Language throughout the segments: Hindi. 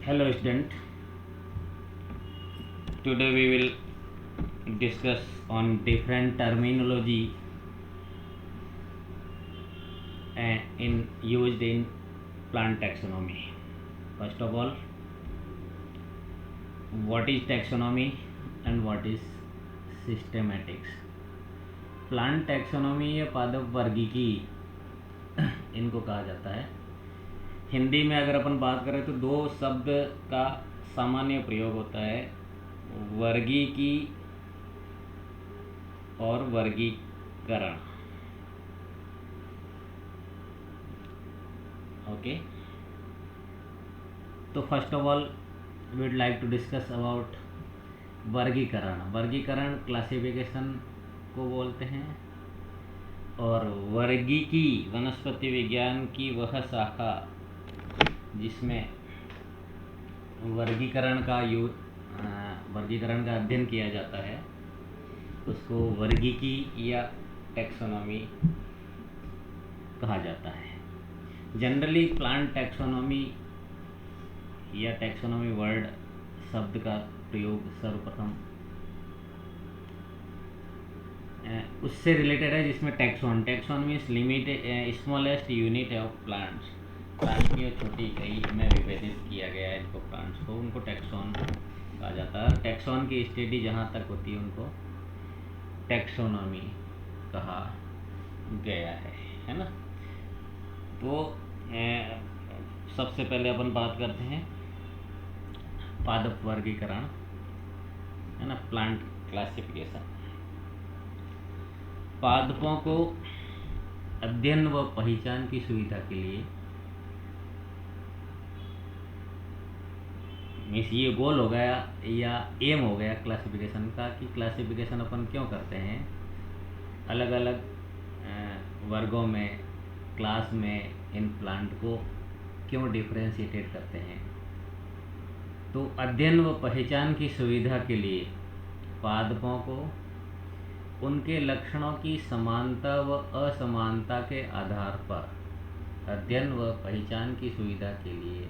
Hello student, today we will discuss on different terminology in used in plant taxonomy. First of all, what is taxonomy and what is systematics? Plant taxonomy या पादप वर्गीकी इनको कहा जाता है। हिंदी में अगर अपन बात करें तो दो शब्द का सामान्य प्रयोग होता है, वर्गीकी और वर्गीकरण। ओके, तो first of all we would like to discuss about वर्गीकरण। वर्गीकरण क्लासिफिकेशन को बोलते हैं और वर्गीकी वनस्पति विज्ञान की वह शाखा जिसमें वर्गीकरण का अध्ययन किया जाता है उसको वर्गीकी या टैक्सोनॉमी कहा जाता है। जनरली प्लांट टैक्सोनॉमी या टैक्सोनॉमी वर्ड शब्द का प्रयोग सर्वप्रथम उससे रिलेटेड है जिसमें taxon means limited smallest unit of plants. Plant की छोटी इकाई में विभेदित किया गया है इनको प्लांट्स को, उनको टैक्सॉन कहा जाता है। टैक्सॉन की स्टडी जहाँ तक होती है उनको टैक्सोनॉमी कहा गया है ना। तो सबसे पहले अपन बात करते हैं पादप वर्गीकरण, है ना, प्लांट क्लासिफिकेशन। पादपों को अध्ययन व पहचान की सुविधा के लिए मीन्स ये गोल हो गया या एम हो गया क्लासिफिकेशन का कि क्लासिफिकेशन अपन क्यों करते हैं, अलग अलग वर्गों में, क्लास में इन प्लांट को क्यों डिफ्रेंशिएटेड करते हैं। तो अध्ययन व पहचान की सुविधा के लिए पादपों को उनके लक्षणों की समानता व असमानता के आधार पर, अध्ययन व पहचान की सुविधा के लिए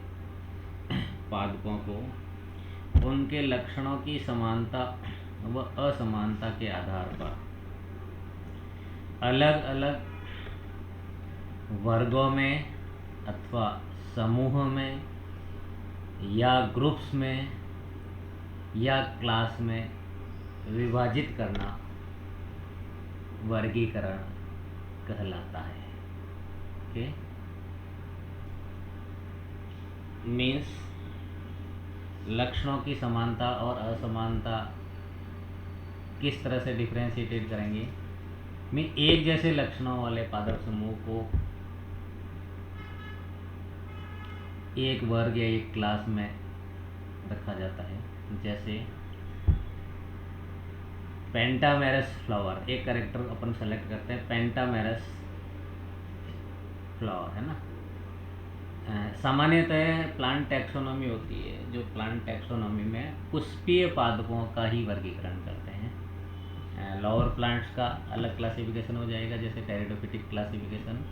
पादपों को उनके लक्षणों की समानता व असमानता के आधार पर अलग अलग वर्गों में अथवा समूह में या ग्रुप्स में या क्लास में विभाजित करना वर्गीकरण कहलाता है। ओके, मीन्स लक्षणों की समानता और असमानता किस तरह से डिफ्रेंशिएटेड करेंगे। मीन एक जैसे लक्षणों वाले पादप समूह को एक वर्ग या एक क्लास में रखा जाता है। जैसे पेंटामेरस फ्लावर, एक कैरेक्टर अपन सेलेक्ट करते हैं, पेंटामेरस फ्लावर, है ना। सामान्यतः प्लांट टैक्सोनॉमी होती है जो प्लांट टैक्सोनॉमी में पुष्पीय पादपों का ही वर्गीकरण करते हैं। लोअर प्लांट्स का अलग क्लासिफिकेशन हो जाएगा, जैसे टेरिडोफिटिक क्लासिफिकेशन,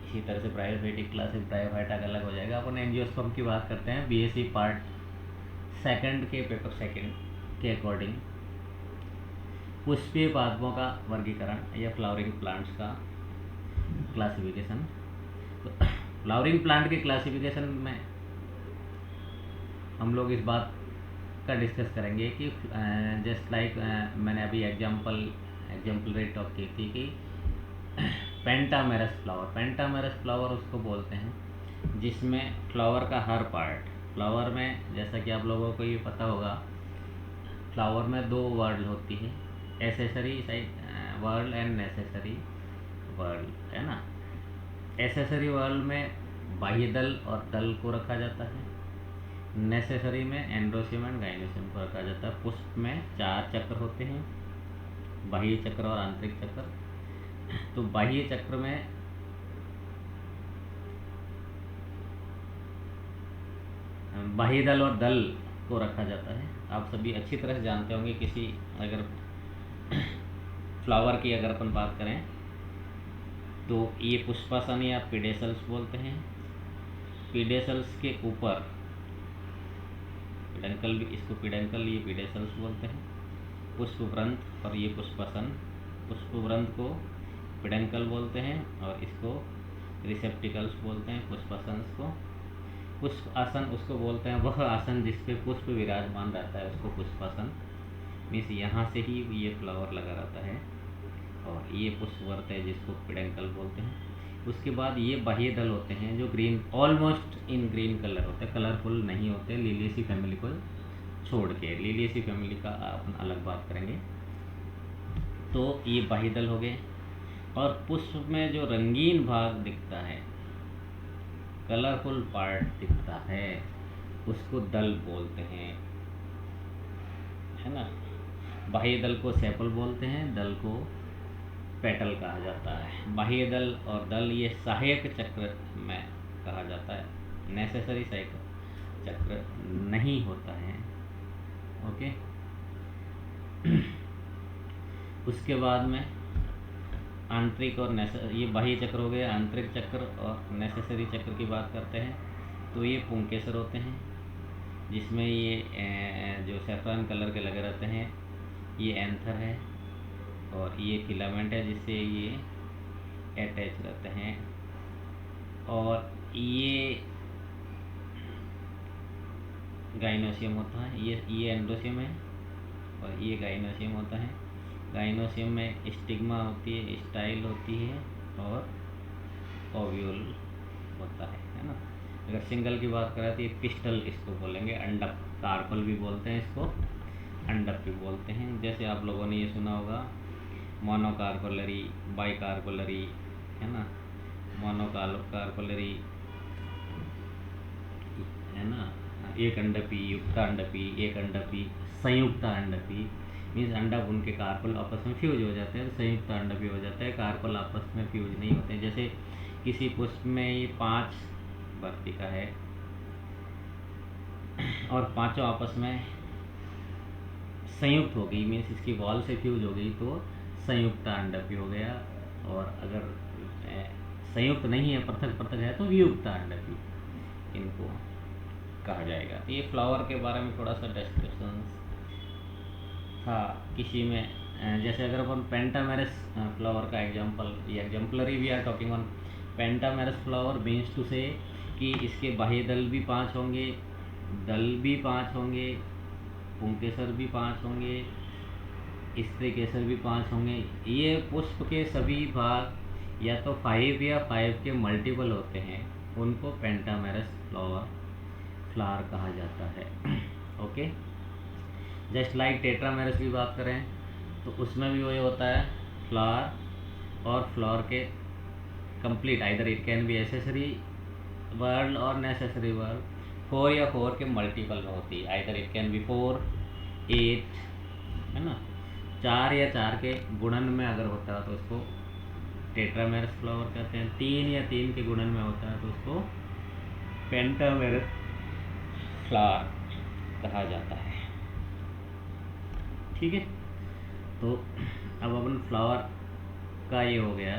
इसी तरह से ब्रायोफिटिक ब्रायोफाइटा का अलग हो जाएगा। अपन एंजियोस्पर्म की बात करते हैं बीएससी पार्ट सेकंड के पेपर सेकंड के अकॉर्डिंग पुष्पीय पादपों का वर्गीकरण या फ्लावरिंग प्लांट्स का क्लासिफिकेशन। तो फ्लावरिंग प्लांट के क्लासिफिकेशन में हम लोग इस बात का डिस्कस करेंगे कि जस्ट लाइक मैंने अभी एग्जाम्पल टॉक की थी कि पेंटामेरस फ्लावर उसको बोलते हैं जिसमें फ्लावर का हर पार्ट, फ्लावर में जैसा कि आप लोगों को ये पता होगा, फ्लावर में दो वर्ड होती है, accessory world and necessary world, है ना। एसेसरी वर्ल्ड में बाह्य दल और दल को रखा जाता है, नेसेसरी में एंड्रोसियम एंड गाइनोसियम को रखा जाता है। पुष्प में 4 चक्र होते हैं, बाह्य चक्र और आंतरिक चक्र। तो बाह्य चक्र में बाह्य दल और दल को रखा जाता है। आप सभी अच्छी तरह से जानते होंगे, किसी अगर फ्लावर की अगर अपन बात करें तो ये पुष्पासन या पीडेसल्स बोलते हैं। पीडेसल्स के ऊपर पिडेंकल भी, इसको पिडेंकल, ये पिडेसल्स बोलते हैं। पुष्पवृंत और ये पुष्पासन। पुष्पवृंत को पिडेंकल बोलते हैं और इसको रिसेप्टिकल्स बोलते हैं, पुष्पासन्स को। पुष्प आसन उसको बोलते हैं, वह आसन जिस पे पुष्प विराजमान रहता है उसको पुष्पासन, मीन्स यहाँ से ही ये फ्लावर लगा रहता है। और ये पुष्पवर्त है जिसको पिडेंकल बोलते हैं। उसके बाद ये बाह्य दल होते हैं जो green, almost in green colour होते हैं, कलरफुल नहीं होते, लिलियसी फैमिली को छोड़ के। लिलियसी फैमिली का अपन अलग बात करेंगे। तो ये बाह्य दल हो गए। और पुष्प में जो रंगीन भाग दिखता है, कलरफुल पार्ट दिखता है, उसको दल बोलते हैं, है ना। बाह्य दल को सेपल बोलते हैं, दल को पेटल कहा जाता है। बाह्य दल और दल ये सहायक चक्र में कहा जाता है, नेसेसरी सहायक चक्र नहीं होता है। ओके। उसके बाद में आंतरिक और ये बाह्य चक्र हो गए। आंतरिक चक्र और नेसेसरी चक्र की बात करते हैं तो ये पुंकेसर होते हैं, जिसमें ये जो सैफरन कलर के लगे रहते हैं, ये एंथर है और ये फिलामेंट है जिससे ये अटैच रहते हैं। और ये गाइनोसियम होता है, ये एंडोसियम है और ये गाइनोसियम होता है। गाइनोसियम में स्टिग्मा होती है, स्टाइल होती है और ओव्यूल होता है ना। अगर सिंगल की बात करें तो ये पिस्टल इसको बोलेंगे, अंडक, कार्पल भी बोलते हैं इसको, अंडक भी बोलते हैं। जैसे आप लोगों ने ये सुना होगा मोनोकार्पलरी, बाइकार्पलरी, है ना, मोनोकार्पलरी, है ना, एक अंडपी, युक्ता अंडपी, एक अंडपी, संयुक्त अंडपी, मीन्स अंडक उनके कार्पल आपस में फ्यूज हो जाते हैं तो संयुक्त अंडपी हो जाता है। कार्पल आपस में फ्यूज नहीं होते हैं। जैसे किसी पुष्प में ये 5 वर्तिका है और पांचों आपस में संयुक्त हो गई, मीन्स इसकी वॉल से फ्यूज हो गई तो संयुक्त अंडपी हो गया। और अगर संयुक्त नहीं है, पृथक पृथक है, तो वियुक्त अंडपी इनको कहा जाएगा। तो ये फ्लावर के बारे में थोड़ा सा डिस्कशन था। किसी में जैसे अगर अपन पेंटामेरस फ्लावर का एग्जांपल, ये exemplary we are talking on pentamerous flower means to say कि इसके बाह्य दल भी 5 होंगे, दल भी 5 होंगे, पुंकेसर भी 5 होंगे, स्त्रीकेसर भी 5 होंगे। ये पुष्प के सभी भाग या तो 5 या 5 के मल्टीपल होते हैं, उनको पेंटामेरस फ्लावर कहा जाता है। ओके। जस्ट लाइक टेट्रामेरस की बात करें तो उसमें भी वही होता है, फ्लावर और फ्लावर के complete, either it can be accessory word और नेसेसरी वर्ड, 4 या 4 के मल्टीपल में होती है, आइदर इट कैन बी 4, 8, है ना। 4 या 4 के गुणन में अगर होता है तो उसको टेट्रामेरस फ्लावर कहते हैं। 3 या 3 के गुणन में होता है तो उसको पेंटामेरस फ्लावर कहा जाता है। ठीक है। तो अब अपन फ्लावर का ये हो गया।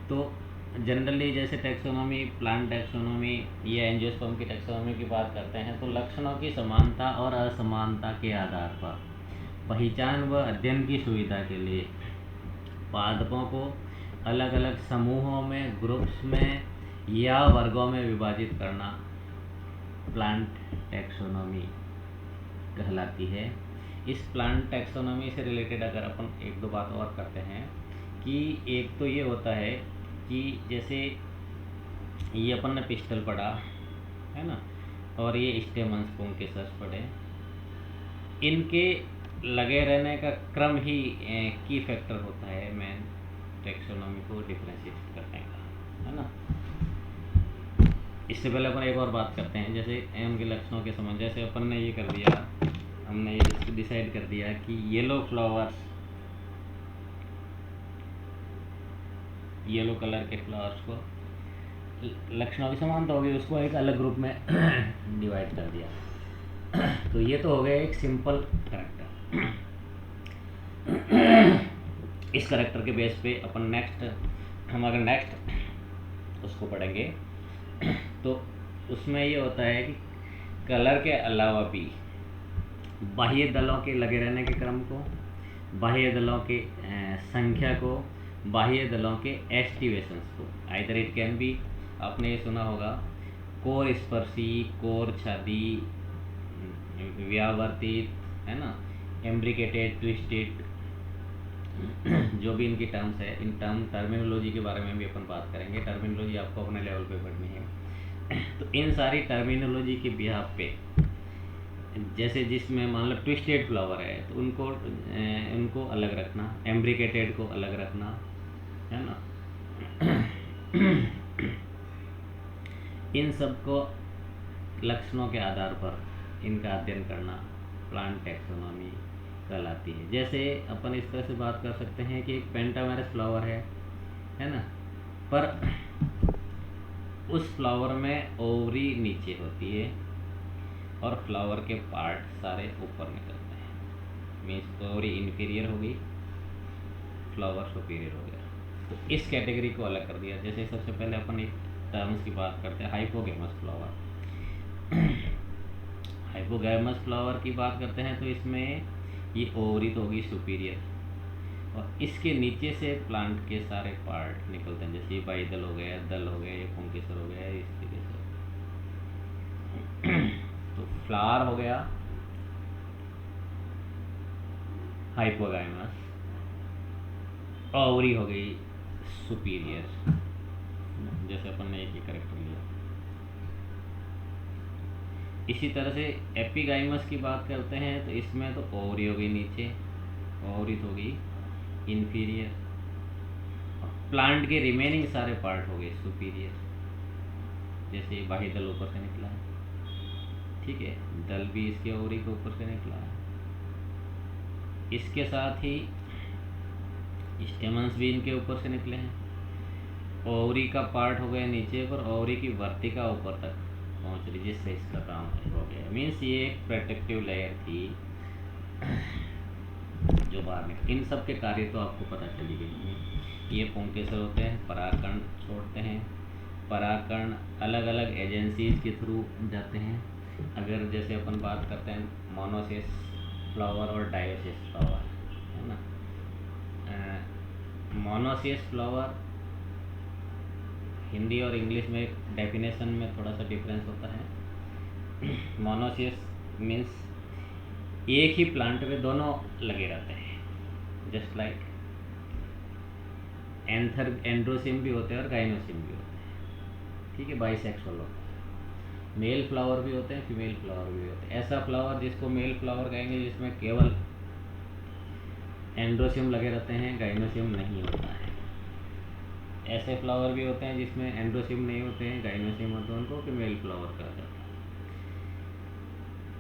तो जनरली जैसे टैक्सोनॉमी, प्लांट टैक्सोनॉमी या एंजियोस्पर्म की टैक्सोनॉमी की बात करते हैं तो लक्षणों की समानता और असमानता के आधार पर पहचान व अध्ययन की सुविधा के लिए पादपों को अलग अलग समूहों में, ग्रुप्स में या वर्गों में विभाजित करना प्लांट टैक्सोनॉमी कहलाती है। इस प्लांट टैक्सोनॉमी से रिलेटेड अगर अपन एक दो बात और करते हैं कि एक तो ये होता है कि जैसे ये अपन ने पिस्टल पढ़ा है ना, और ये स्टेमन्स पुंकेसर पढ़े, इनके लगे रहने का क्रम ही की फैक्टर होता है मेन टैक्सोनॉमी को डिफरेंशिएट करने का, है ना। इससे पहले अपन एक और बात करते हैं, जैसे उनके लक्षणों के संबंध, जैसे अपन ने ये कर दिया, हमने ये डिसाइड कर दिया कि येलो फ्लावर्स, येलो कलर के फ्लावर्स को लक्षणों की समानता होगी, उसको एक अलग ग्रुप में डिवाइड कर दिया। तो ये तो हो गया एक सिंपल करेक्टर। इस करेक्टर के बेस पे अपन हम अगर नेक्स्ट उसको पढ़ेंगे तो उसमें ये होता है कि कलर के अलावा भी बाह्य दलों के लगे रहने के क्रम को, बाह्य दलों के संख्या को, बाह्य दलों के एस्टिवेशंस को। आइदर इट कैन बी, आपने ये सुना होगा, कोर स्पर्शी, कोर छादी, व्यावर्तित, है ना, एम्ब्रिकेटेड, ट्विस्टेड, जो भी इनकी टर्म्स है, इन टर्मिनोलॉजी के बारे में भी अपन बात करेंगे। टर्मिनोलॉजी आपको अपने लेवल पे पढ़नी है। तो इन सारी टर्मिनोलॉजी के बिहाफ पे, जैसे जिसमें मान लो ट्विस्टेड फ्लावर है तो उनको अलग रखना, एम्ब्रिकेटेड को अलग रखना, है ना। इन सब को लक्षणों के आधार पर इनका अध्ययन करना प्लांट टैक्सोनॉमी कहलाती है। जैसे अपन इस तरह से बात कर सकते हैं कि एक पेंटामेरस फ्लावर है ना, पर उस फ्लावर में ओवरी नीचे होती है और फ्लावर के पार्ट सारे ऊपर निकलते हैं। मीन्स ओवरी इन्फीरियर होगी, फ्लावर सुपीरियर हो गया। तो इस कैटेगरी को अलग कर दिया। जैसे सबसे पहले अपन एक टर्म्स की बात करते हैं, हाइपोगैमस फ्लावर। हाइपोगैमस फ्लावर की बात करते हैं तो इसमें ये ओवरी तो होगी सुपीरियर, और इसके नीचे से प्लांट के सारे पार्ट निकलते हैं। जैसे ये बाइदल हो गया, दल हो गया, ये पुंकेसर हो गया, इस तरीके से। तो फ्लावर हो गया हाइपोगैमस, ओवरी हो गई सुपीरियर। जैसे अपन ने एक ही करेक्टर लिया। इसी तरह से एपिगाइमस की बात करते हैं तो इसमें तो ओवरी हो गई नीचे, ओवरी तो होगी इन्फीरियर, प्लांट के रिमेनिंग सारे पार्ट हो गए सुपीरियर। जैसे बाह्य दल ऊपर से निकला है, ठीक है, दल भी इसके ओवरी के ऊपर से निकला है। इसके साथ ही स्टेमन्स भी इनके ऊपर से निकले हैं। ओवरी का पार्ट हो गया नीचे पर, ओवरी की वर्तिका ऊपर तक पहुंच रही, जिससे इसका काम हो गया। मीन्स ये एक प्रोटेक्टिव लेयर थी जो बाहर निकल। इन सब के कार्य तो आपको पता चली गई है। ये पुंकेसर होते हैं, परागकण छोड़ते हैं। परागकण अलग अलग एजेंसीज के थ्रू जाते हैं। अगर जैसे अपन बात करते हैं मोनोसिस फ्लावर और डायोसिस फ्लावर, है ना। मोनोसिस फ्लावर हिंदी और इंग्लिश में डेफिनेशन में थोड़ा सा डिफरेंस होता है। मोनोसिस मीन्स एक ही प्लांट में दोनों लगे रहते हैं, जस्ट लाइक एंड्रोसिम भी होते हैं और गाइनोसिम भी होते हैं, ठीक है, बाइसेक्सुअल होते हैं। मेल फ्लावर भी होते हैं, फीमेल फ्लावर भी होते हैं। ऐसा फ्लावर जिसको मेल फ्लावर कहेंगे जिसमें केवल एंड्रोसिम लगे रहते हैं, गाइनोसिम नहीं होता है। ऐसे फ्लावर भी होते हैं जिसमें एंड्रोसिम नहीं होते हैं, गाइनोसिम होते हैं, उनको फीमेल फ्लावर कहा जाता है।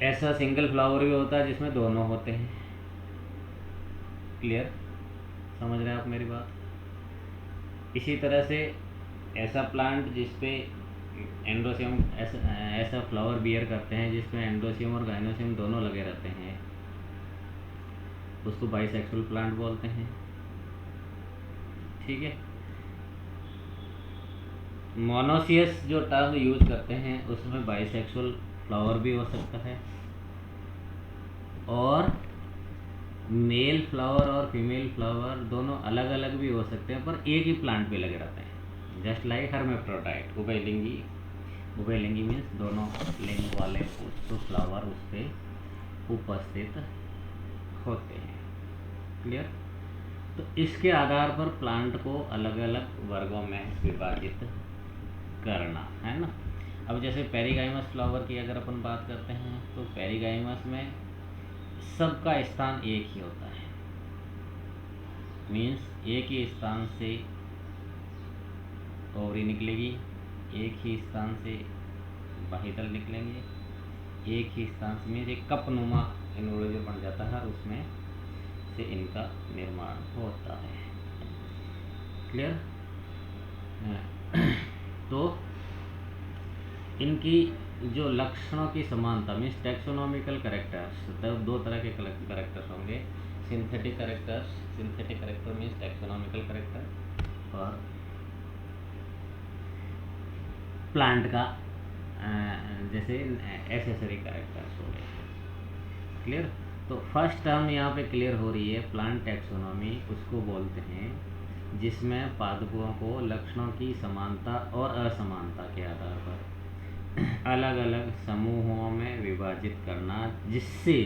ऐसा सिंगल फ्लावर भी होता है जिसमें दोनों होते हैं। क्लियर, समझ रहे हैं आप मेरी बात। इसी तरह से ऐसा प्लांट जिसपे एंड्रोसियम ऐसा फ्लावर बियर करते हैं जिसमें एंड्रोसियम और गाइनोसियम दोनों लगे रहते हैं, उसको बाइसेक्सुअल प्लांट बोलते हैं, ठीक है। मोनोसियस जो टर्म यूज करते हैं उसमें बाइसेक्सुअल फ्लावर भी हो सकता है, और मेल फ्लावर और फीमेल फ्लावर दोनों अलग अलग भी हो सकते हैं, पर एक ही प्लांट पे लगे रहते हैं, जस्ट लाइक हर्मेफ्रोडाइट, उभयलिंगी। उभयलिंगी मीन्स दोनों लिंग वाले तो फ्लावर उस पर उपस्थित होते हैं। क्लियर। तो इसके आधार पर प्लांट को अलग अलग वर्गों में विभाजित करना है ना। अब जैसे पेरिगाइमस फ्लावर की अगर अपन बात करते हैं तो पेरिगाइमस में सबका स्थान एक ही होता है, मीन्स एक ही स्थान से ओवरी निकलेगी, एक ही स्थान से बाह्यदल निकलेंगे, एक ही स्थान से मीन्स एक कप नुमा इनवोल्यूजर बन जाता है और उसमें से इनका निर्माण होता है। क्लियर। तो इनकी जो लक्षणों की समानता मीन्स टैक्सोनॉमिकल कैरेक्टर्स, दो तरह के कैरेक्टर्स होंगे, synthetic characters. Synthetic character means taxonomical character, और प्लांट का जैसे एसेसरी कैरेक्टर्स हो गए। क्लियर। तो फर्स्ट टर्म यहाँ पे क्लियर हो रही है, प्लांट टैक्सोनॉमी उसको बोलते हैं जिसमें पादपों को लक्षणों की समानता और असमानता के आधार पर अलग अलग समूहों में विभाजित करना, जिससे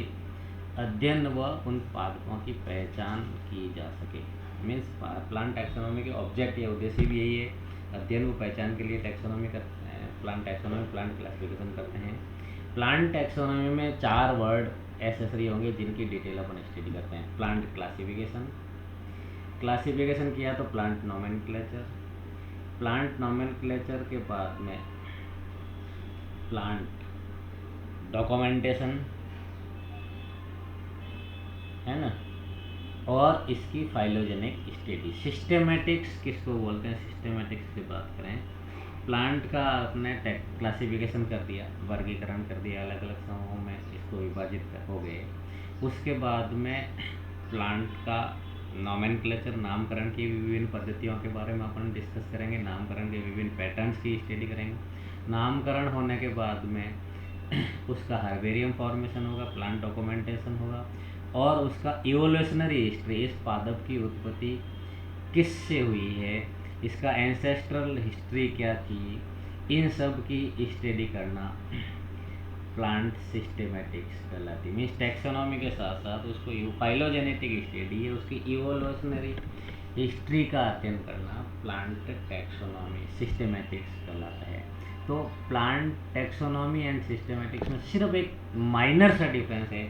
अध्ययन व उन पादपों की पहचान की जा सके। मीन्स प्लांट टैक्सोनॉमी के ऑब्जेक्ट या उद्देश्य भी यही है, अध्ययन व पहचान के लिए टैक्सोनॉमी करते हैं, प्लांट टैक्सोनॉमी प्लांट क्लासिफिकेशन करते हैं। प्लांट टैक्सोनॉमी में 4 वर्ड एसेसरी होंगे जिनकी डिटेल अपन स्टडी करते हैं। प्लांट क्लासिफिकेशन, क्लासिफिकेशन किया तो प्लांट नोमेनक्लेचर, प्लांट नोमेनक्लेचर के बाद में प्लांट डॉक्यूमेंटेशन है ना, और इसकी फाइलोजेनिक स्टडी। सिस्टेमेटिक्स किसको बोलते हैं, सिस्टेमेटिक्स की बात करें, प्लांट का आपने क्लासिफिकेशन कर दिया, वर्गीकरण कर दिया, अलग अलग समूहों में इसको विभाजित हो गए। उसके बाद में प्लांट का नोमेनक्लेचर, नामकरण की विभिन्न पद्धतियों के बारे में अपन डिस्कस करेंगे, नामकरण के विभिन्न पैटर्न्स की स्टडी करेंगे। नामकरण होने के बाद में उसका हर्बेरियम फॉर्मेशन होगा, प्लांट डॉक्यूमेंटेशन होगा, और उसका इवोल्यूशनरी हिस्ट्री, इस पादप की उत्पत्ति किससे हुई है, इसका एंसेस्ट्रल हिस्ट्री क्या थी, इन सब की स्टडी करना प्लांट सिस्टेमेटिक्स कहलाती है। मीन्स टैक्सोनॉमी के साथ साथ उसको फाइलोजेनेटिक स्टडी है, उसकी इवोल्यूशनरी हिस्ट्री का अध्ययन करना प्लांट टैक्सोनॉमी सिस्टेमेटिक्स कहलाता है। तो प्लांट टैक्सोनॉमी एंड सिस्टेमेटिक्स में सिर्फ एक माइनर सा डिफरेंस है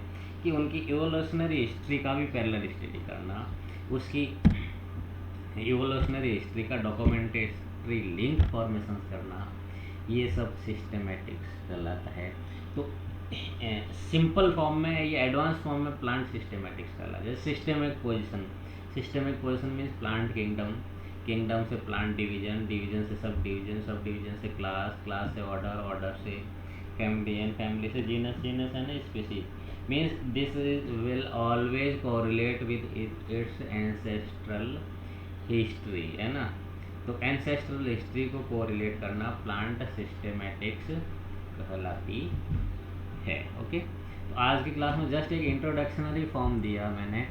कि उनकी इवोल्यूशनरी हिस्ट्री का भी पैरेलल स्टडी करना, उसकी इवोल्यूशनरी हिस्ट्री का डॉक्यूमेंटेटरी लिंक फॉर्मेशन करना, ये सब सिस्टेमेटिक्स कहलाता है। तो सिंपल फॉर्म में या एडवांस फॉर्म में प्लांट सिस्टेमेटिक्स कहलाता है। Systemic position, systemic position means plant kingdom, kingdom से प्लांट डिवीजन, डिवीजन से सब डिवीजन, सब डिवीजन से क्लास, क्लास से ऑर्डर, ऑर्डर से फैमिली, एंड फैमिली से genus, genus and species. Means this will always correlate with its ancestral history, है ना। तो एंसेस्ट्रल हिस्ट्री को कोरिलेट करना प्लांट सिस्टेमेटिक्स कहलाती है। ओके, तो आज की क्लास में जस्ट एक इंट्रोडक्शनरी फॉर्म दिया मैंने।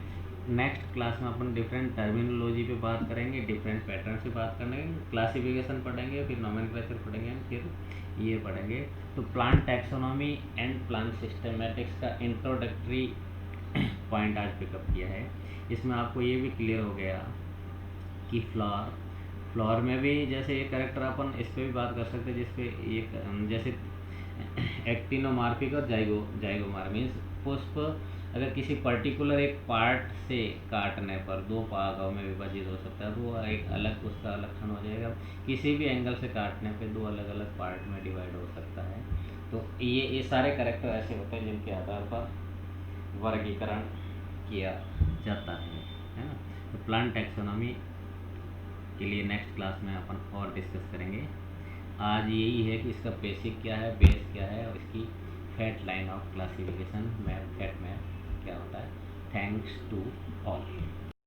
नेक्स्ट क्लास में अपन डिफरेंट टर्मिनोलॉजी पे बात करेंगे, डिफरेंट पैटर्न पे बात करेंगे, क्लासिफिकेशन पढ़ेंगे, फिर नोमेनक्लेचर पढ़ेंगे, फिर ये पढ़ेंगे। तो plant taxonomy and plant systematics का इंट्रोडक्टरी पॉइंट आज पिकअप किया है। इसमें आपको ये भी क्लियर हो गया कि फ्लावर में भी जैसे एक कैरेक्टर अपन इस पर भी बात कर सकते हैं, जिसपे एक जैसे एक्टिनोमार्फिक और जाइगोमार मीन्स पुष्प अगर किसी पर्टिकुलर एक पार्ट से काटने पर 2 भागों में विभाजित हो सकता है, तो वो एक अलग उसका लक्षण हो जाएगा। किसी भी एंगल से काटने पे 2 अलग अलग पार्ट में डिवाइड हो सकता है। तो ये सारे कैरेक्टर ऐसे होते हैं जिनके आधार पर वर्गीकरण किया जाता है ना। तो प्लांट टैक्सोनॉमी के लिए नेक्स्ट क्लास में अपन और डिस्कस करेंगे। आज यही है कि इसका बेसिक क्या है, बेस क्या है, और इसकी फैट लाइन ऑफ क्लासिफिकेशन में फैट में क्या होता है। Thanks to all.